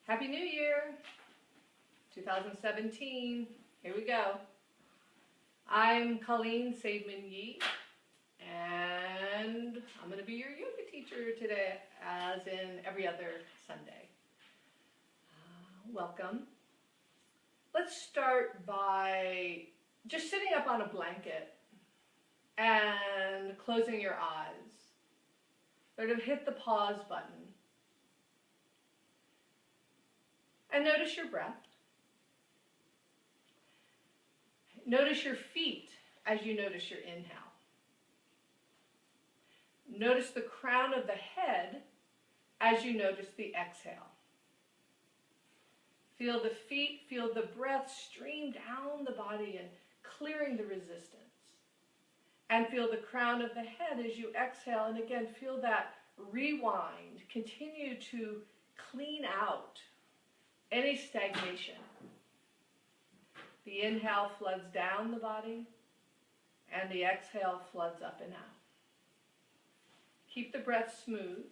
Happy New Year, 2017. Here we go. I'm Colleen Yi, and I'm going to be your yoga teacher today, as in every other Sunday. Welcome. Let's start by just sitting up on a blanket and closing your eyes. Sort of hit the pause button. And notice your breath. Notice your feet as you notice your inhale. Notice the crown of the head as you notice the exhale. Feel the feet, feel the breath stream down the body and clearing the resistance. And feel the crown of the head as you exhale, and again, feel that rewind. Continue to clean out any stagnation. The inhale floods down the body, and the exhale floods up and out. Keep the breath smooth,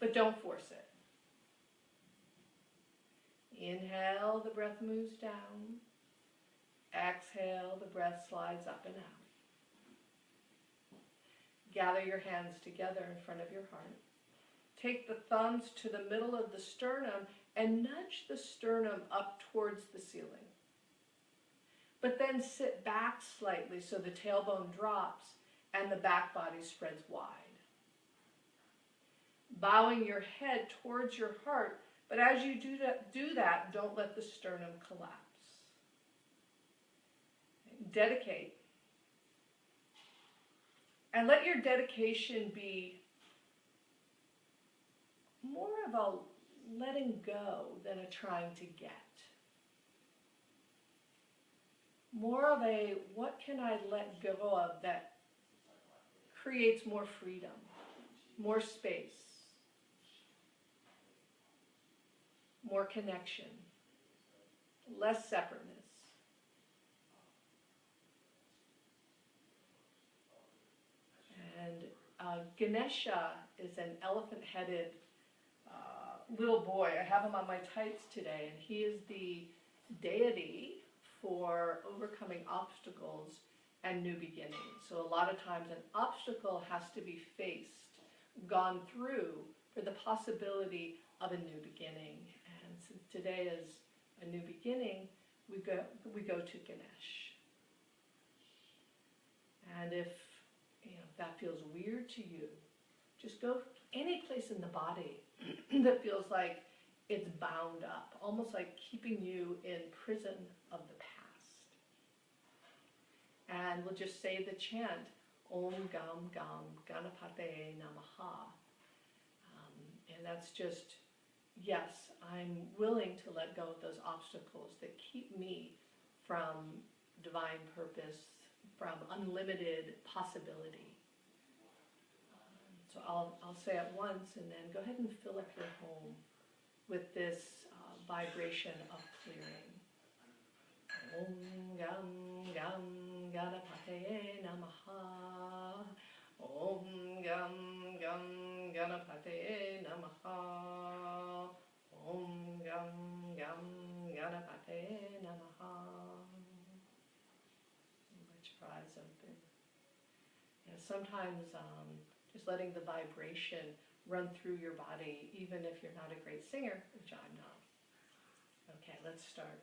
but don't force it. Inhale, the breath moves down. Exhale, the breath slides up and out. Gather your hands together in front of your heart. Take the thumbs to the middle of the sternum and nudge the sternum up towards the ceiling. But then sit back slightly so the tailbone drops and the back body spreads wide. Bowing your head towards your heart, but as you do that, don't let the sternum collapse. Dedicate. And let your dedication be more of a letting go than a trying to get. More of a, what can I let go of that creates more freedom, more space, more connection, less separateness. And Ganesha is an elephant-headed little boy. I have him on my tights today, and he is the deity for overcoming obstacles and new beginnings. So a lot of times an obstacle has to be faced, gone through, for the possibility of a new beginning. And since today is a new beginning, we go to Ganesh. And if that feels weird to you, just go any place in the body that feels like it's bound up, almost like keeping you in prison of the past. And we'll just say the chant, Om Gam Gam Ganapate Namaha. And that's just, yes, I'm willing to let go of those obstacles that keep me from divine purpose, from unlimited possibility. So I'll say it once, and then go ahead and fill up your home with this vibration of clearing. Om Gam Gam Ganapate Namaha. Om Gam Gam Ganapate Namaha. Om Gam Gam Ganapate Namaha. Let your eyes open. And sometimes just letting the vibration run through your body, even if you're not a great singer, which I'm not. Okay, let's start.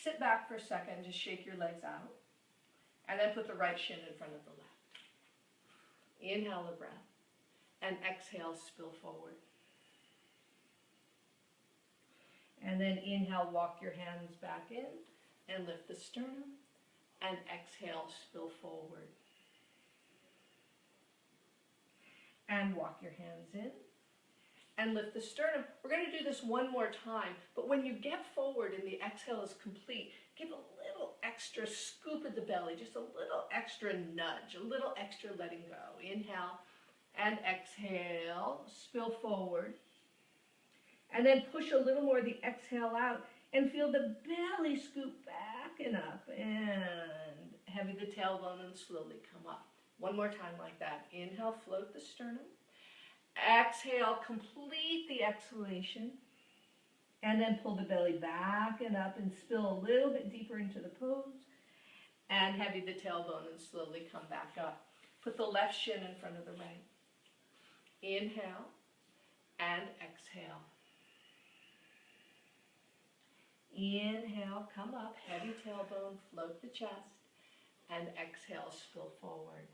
Sit back for a second, just shake your legs out, and then put the right shin in front of the left. Inhale the breath, and exhale, spill forward. And then inhale, walk your hands back in, and lift the sternum, and exhale, spill forward. And walk your hands in and lift the sternum. We're going to do this one more time, but when you get forward and the exhale is complete, give a little extra scoop of the belly, just a little extra nudge, a little extra letting go. Inhale and exhale, spill forward. And then push a little more of the exhale out and feel the belly scoop back and up, and heavy the tailbone and slowly come up. One more time like that. Inhale, float the sternum. Exhale, complete the exhalation. And then pull the belly back and up and spill a little bit deeper into the pose. And heavy the tailbone and slowly come back up. Put the left shin in front of the right. Inhale and exhale. Inhale, come up, heavy tailbone, float the chest, and exhale, spill forward.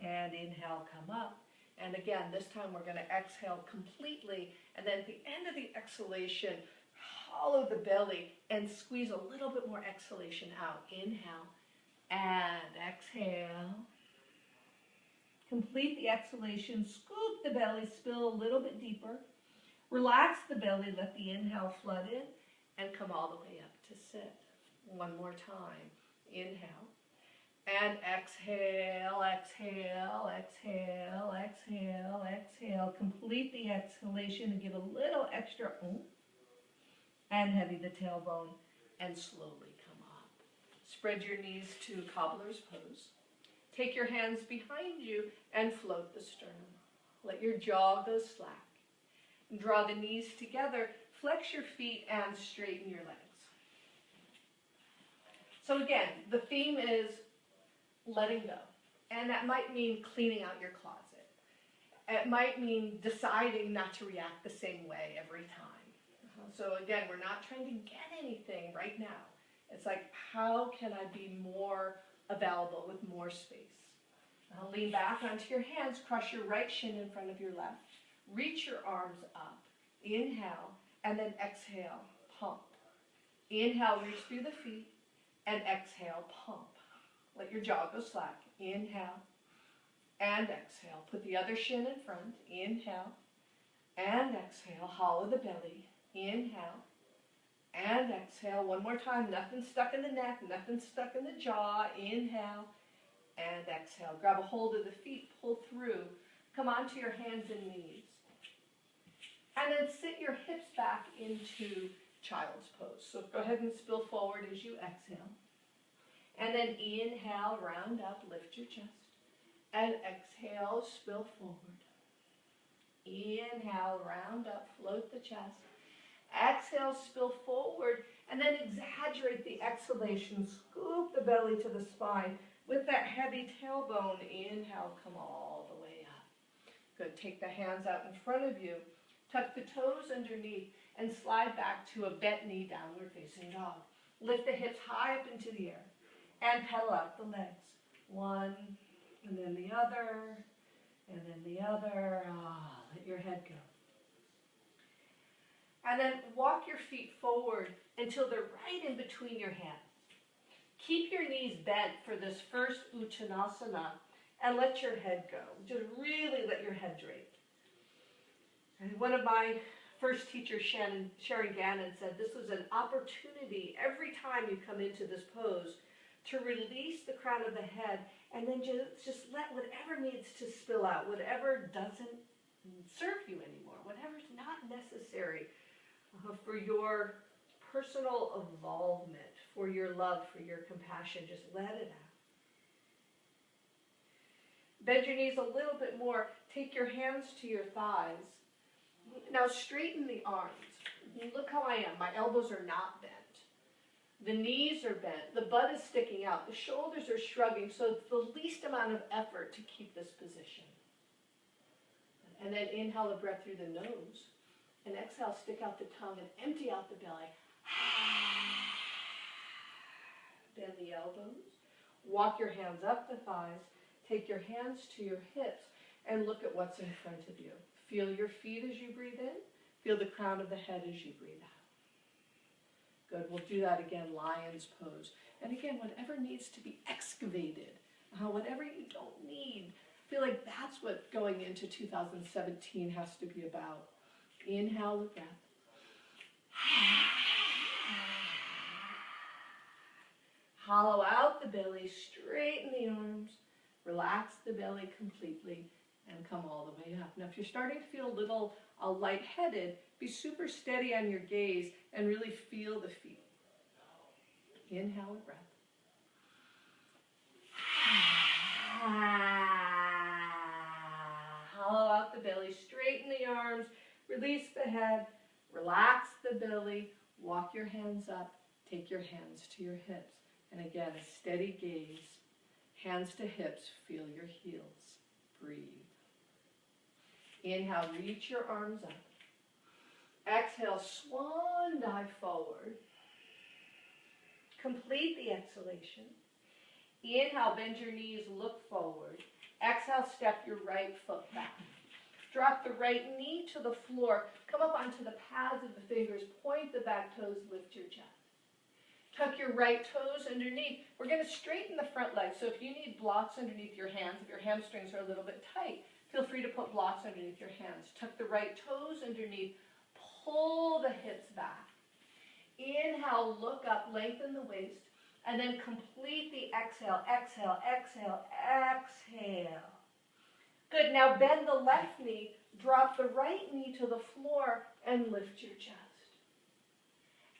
And inhale, come up. And again, this time we're going to exhale completely, and then at the end of the exhalation, hollow the belly and squeeze a little bit more exhalation out. Inhale and exhale. Complete the exhalation, scoop the belly, spill a little bit deeper. Relax the belly, let the inhale flood in, and come all the way up to sit. One more time. Inhale. And exhale, exhale, exhale, exhale, exhale. Complete the exhalation and give a little extra oomph. And heavy the tailbone and slowly come up. Spread your knees to cobbler's pose. Take your hands behind you and float the sternum. Let your jaw go slack. Draw the knees together, flex your feet, and straighten your legs. So again, the theme is letting go. And that might mean cleaning out your closet. It might mean deciding not to react the same way every time. So again, we're not trying to get anything right now. It's like, how can I be more available with more space? Now lean back onto your hands, cross your right shin in front of your left. Reach your arms up. Inhale, and then exhale, pump. Inhale, reach through the feet, and exhale, pump. Let your jaw go slack. Inhale, and exhale. Put the other shin in front. Inhale, and exhale. Hollow the belly. Inhale, and exhale. One more time. Nothing stuck in the neck, nothing stuck in the jaw. Inhale, and exhale. Grab a hold of the feet, pull through. Come onto your hands and knees. And then sit your hips back into child's pose. So go ahead and spill forward as you exhale. And then inhale, round up, lift your chest. And exhale, spill forward. Inhale, round up, float the chest. Exhale, spill forward. And then exaggerate the exhalation. Scoop the belly to the spine. With that heavy tailbone, inhale, come all the way up. Good. Take the hands out in front of you. Tuck the toes underneath and slide back to a bent knee, downward facing dog. Lift the hips high up into the air and pedal out the legs. One, and then the other, and then the other. Let your head go. And then walk your feet forward until they're right in between your hands. Keep your knees bent for this first Uttanasana and let your head go. Just really let your head drape. And one of my first teachers, Sharon Gannon, said this was an opportunity every time you come into this pose to release the crown of the head and then just let whatever needs to spill out, whatever doesn't serve you anymore, whatever's not necessary for your personal evolvement, for your love, for your compassion, just let it out. Bend your knees a little bit more. Take your hands to your thighs. Now straighten the arms. Look how I am. My elbows are not bent. The knees are bent. The butt is sticking out. The shoulders are shrugging. So it's the least amount of effort to keep this position. And then inhale a breath through the nose. And exhale, stick out the tongue and empty out the belly. Bend the elbows. Walk your hands up the thighs. Take your hands to your hips and look at what's in front of you. Feel your feet as you breathe in. Feel the crown of the head as you breathe out. Good. We'll do that again, lion's pose. And again, whatever needs to be excavated, whatever you don't need, I feel like that's what going into 2017 has to be about. Inhale the breath. Hollow out the belly, straighten the arms, relax the belly completely, and come all the way up. Now, if you're starting to feel a little lightheaded, be super steady on your gaze and really feel the feet. Inhale a breath. the belly, straighten the arms, release the head, relax the belly, walk your hands up, take your hands to your hips. And again, a steady gaze, hands to hips, feel your heels, breathe. Inhale, reach your arms up. Exhale, swan dive forward. Complete the exhalation. Inhale, bend your knees, look forward. Exhale, step your right foot back. Drop the right knee to the floor. Come up onto the pads of the fingers. Point the back toes, lift your chest. Tuck your right toes underneath. We're going to straighten the front leg. So if you need blocks underneath your hands, if your hamstrings are a little bit tight, feel free to put blocks underneath your hands. Tuck the right toes underneath. Pull the hips back. Inhale, look up, lengthen the waist, and then complete the exhale. Exhale, exhale, exhale. Good. Now bend the left knee, drop the right knee to the floor, and lift your chest.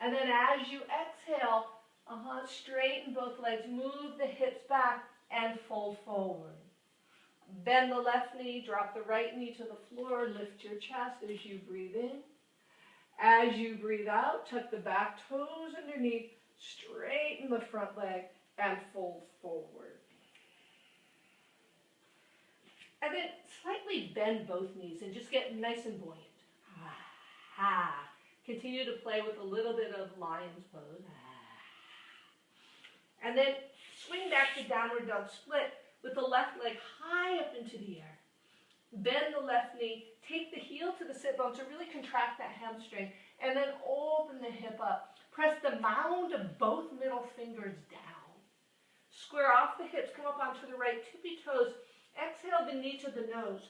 And then as you exhale, straighten both legs, move the hips back, and fold forward. Bend the left knee, drop the right knee to the floor, lift your chest as you breathe in. As you breathe out, tuck the back toes underneath, straighten the front leg, and fold forward. And then slightly bend both knees and just get nice and buoyant. Continue to play with a little bit of lion's pose. And then swing back to downward dog split with the left leg high up into the air. Bend the left knee, take the heel to the sit bone to really contract that hamstring, and then open the hip up. Press the mound of both middle fingers down. Square off the hips, come up onto the right tippy toes. Exhale the knee to the nose.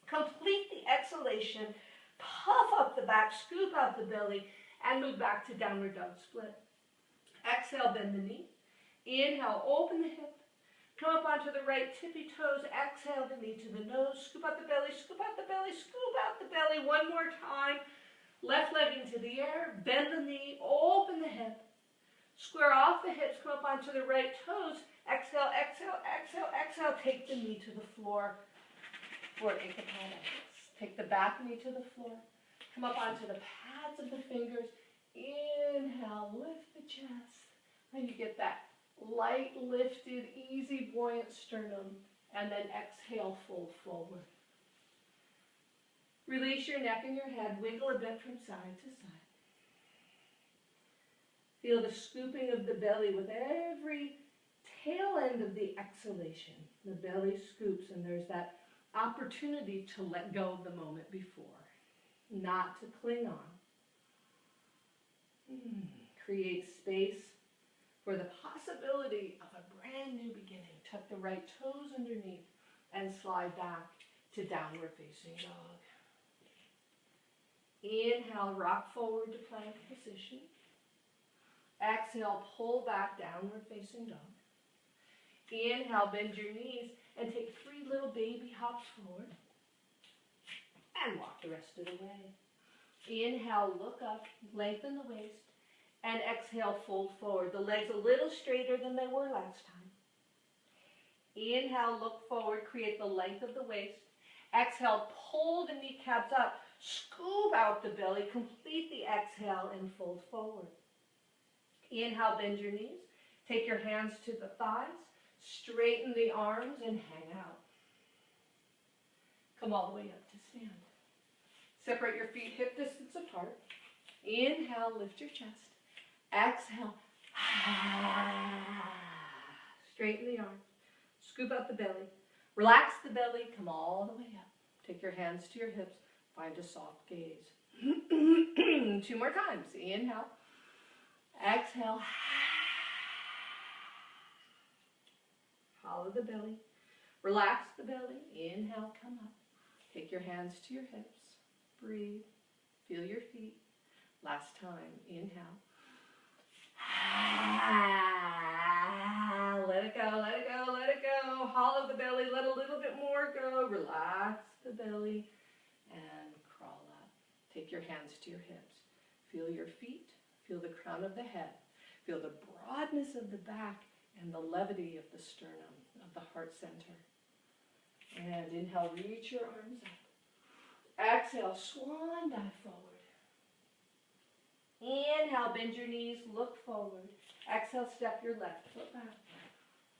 Complete the exhalation. Puff up the back, scoop out the belly, and move back to downward dog split. Exhale, bend the knee. Inhale, open the hip. Come up onto the right tippy toes. Exhale the knee to the nose. Scoop out the belly, scoop out the belly, scoop out the belly. One more time. Left leg into the air. Bend the knee, open the hip. Square off the hips, come up onto the right toes. Exhale, exhale, exhale, exhale. Take the knee to the floor for Ekapana. Take the back knee to the floor. Come up onto the pads of the fingers. Inhale, lift the chest. And you get that light lifted, easy, buoyant sternum. And then exhale, fold forward. Release your neck and your head. Wiggle a bit from side to side. Feel the scooping of the belly with every tail end of the exhalation. The belly scoops and there's that opportunity to let go of the moment before, not to cling on. Create space for the possibility of a brand new beginning. Tuck the right toes underneath and slide back to downward facing dog. Inhale, rock forward to plank position. Exhale, pull back, downward facing dog. Inhale, bend your knees and take 3 little baby hops forward. And walk the rest of the way. Inhale, look up, lengthen the waist. And exhale, fold forward. The legs a little straighter than they were last time. Inhale, look forward, create the length of the waist. Exhale, pull the kneecaps up. Scoop out the belly, complete the exhale and fold forward. Inhale, bend your knees. Take your hands to the thighs. Straighten the arms and hang out. Come all the way up to stand. Separate your feet hip distance apart. Inhale, lift your chest. Exhale. Straighten the arms. Scoop out the belly. Relax the belly. Come all the way up. Take your hands to your hips. Find a soft gaze. 2 more times. Inhale. Exhale. Hollow the belly. Relax the belly. Inhale, come up. Take your hands to your hips. Breathe. Feel your feet. Last time. Inhale. Let it go, let it go, let it go. Hollow the belly. Let a little bit more go. Relax the belly and crawl up. Take your hands to your hips. Feel your feet. Feel the crown of the head. Feel the broadness of the back and the levity of the sternum, of the heart center. And inhale, reach your arms up. Exhale, swan dive forward. Inhale, bend your knees, look forward. Exhale, step your left foot back.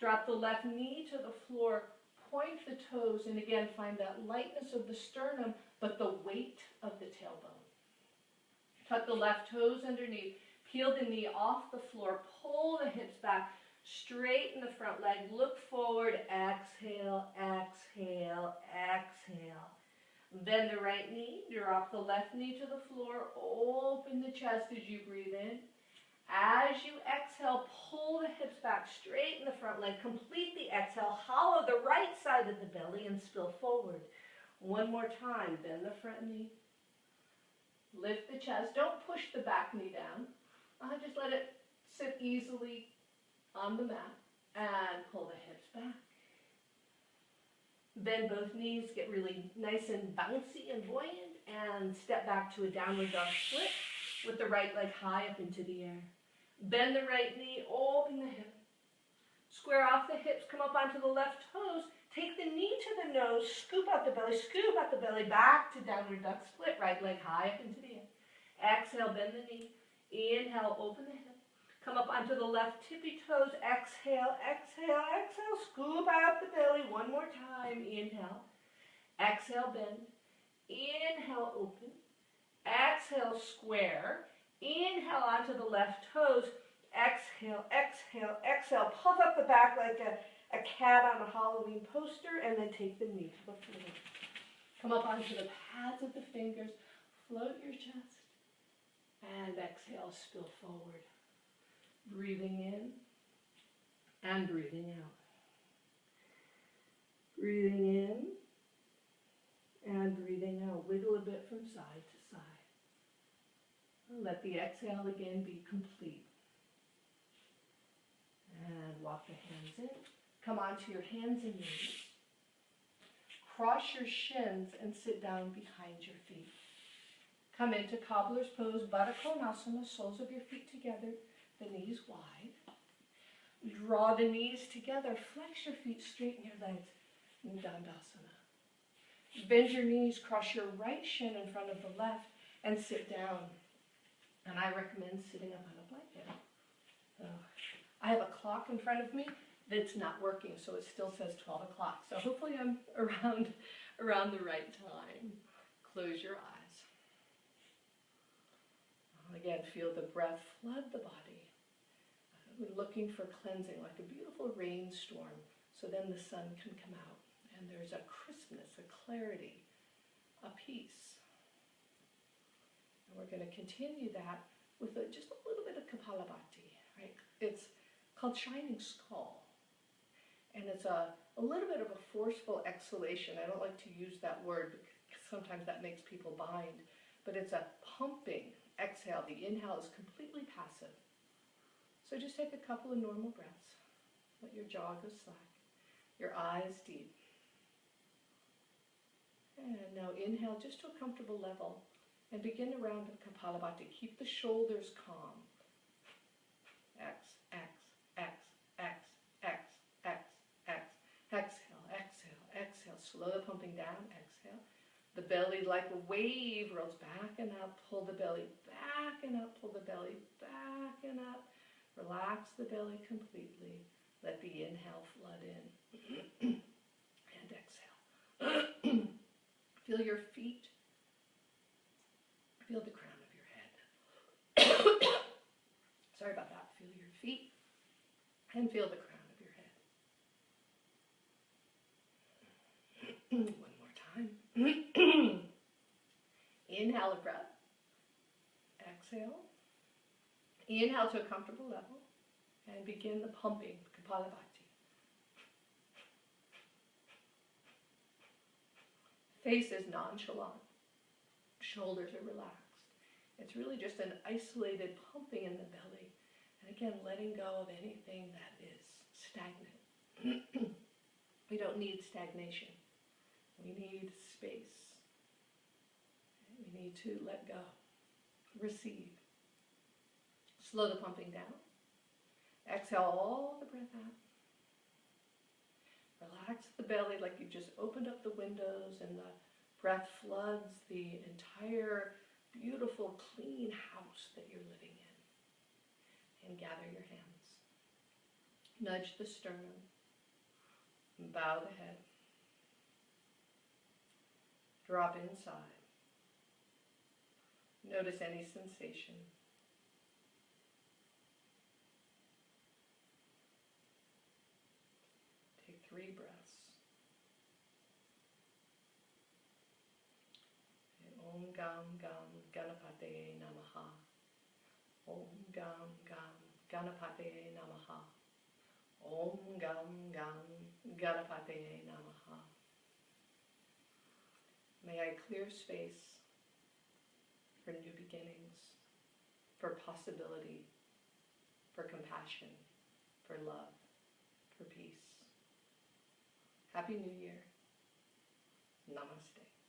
Drop the left knee to the floor, point the toes, and again, find that lightness of the sternum, but the weight of the tailbone. Tuck the left toes underneath, peel the knee off the floor, pull the hips back, straighten the front leg, look forward, exhale, exhale, exhale. Bend the right knee, drop the left knee to the floor, open the chest as you breathe in. As you exhale, pull the hips back, straighten the front leg, complete the exhale, hollow the right side of the belly and spill forward. One more time, bend the front knee, lift the chest, don't push the back knee down, just let it sit easily on the mat and pull the hips back. Bend both knees, get really nice and bouncy and buoyant, and step back to a downward dog split with the right leg high up into the air. Bend the right knee, open the hip. Square off the hips, come up onto the left toes, take the knee to the nose, scoop out the belly, back to downward dog split, right leg high up into the air. Exhale, bend the knee. Inhale, open the hip. Come up onto the left tippy toes. Exhale, exhale, exhale. Scoop out the belly. One more time. Inhale. Exhale, bend. Inhale, open. Exhale, square. Inhale onto the left toes. Exhale, exhale, exhale. Puff up the back like a cat on a Halloween poster, and then take the knee to the floor. Come up onto the pads of the fingers. Float your chest. And exhale, spill forward. Breathing in and breathing out. Breathing in and breathing out. Wiggle a bit from side to side. Let the exhale again be complete. And walk the hands in. Come onto your hands and knees. Cross your shins and sit down behind your feet. Come into cobbler's pose, Baddha Konasana, soles of your feet together, the knees wide. Draw the knees together, flex your feet, straighten your legs, Dandasana. Bend your knees, cross your right shin in front of the left, and sit down. And I recommend sitting up on a blanket. I have a clock in front of me that's not working, so it still says 12 o'clock. So hopefully I'm around the right time. Close your eyes. Again, feel the breath flood the body. We're looking for cleansing, like a beautiful rainstorm, so then the sun can come out. And there's a crispness, a clarity, a peace. And we're going to continue that with just a little bit of Kapalabhati, right? It's called Shining Skull. And it's a little bit of a forceful exhalation. I don't like to use that word because sometimes that makes people bind. But it's a pumping exhale. The inhale is completely passive. So just take a couple of normal breaths. Let your jaw go slack. Your eyes deep. And now inhale just to a comfortable level. And begin a round of Kapalabhati. Keep the shoulders calm. X, X, X, X, X, X, X. Exhale, exhale, exhale. Slow the pumping down. Exhale. The belly like a wave rolls back and up. Pull the belly back and up. Pull the belly back and up. Relax the belly completely. Let the inhale flood in. And exhale. Feel your feet. Feel the crown of your head. Sorry about that. Feel your feet. And feel the crown of your head. One more time. Inhale a breath. Exhale. Inhale to a comfortable level. And begin the pumping, Kapalabhati. Face is nonchalant. Shoulders are relaxed. It's really just an isolated pumping in the belly. And again, letting go of anything that is stagnant. We don't need stagnation. We need space. We need to let go. Receive. Slow the pumping down. Exhale all the breath out. Relax the belly like you just opened up the windows and the Breath floods the entire beautiful, clean house that you're living in. And gather your hands. Nudge the sternum. Bow the head. Drop inside. Notice any sensation. Take 3 breaths. Om Gam Gam Ganapataye Namaha. Om Gam Gam Ganapataye Namaha. Om Gam Gam Ganapataye Namaha. May I clear space for new beginnings, for possibility, for compassion, for love, for peace. Happy New Year. Namaste.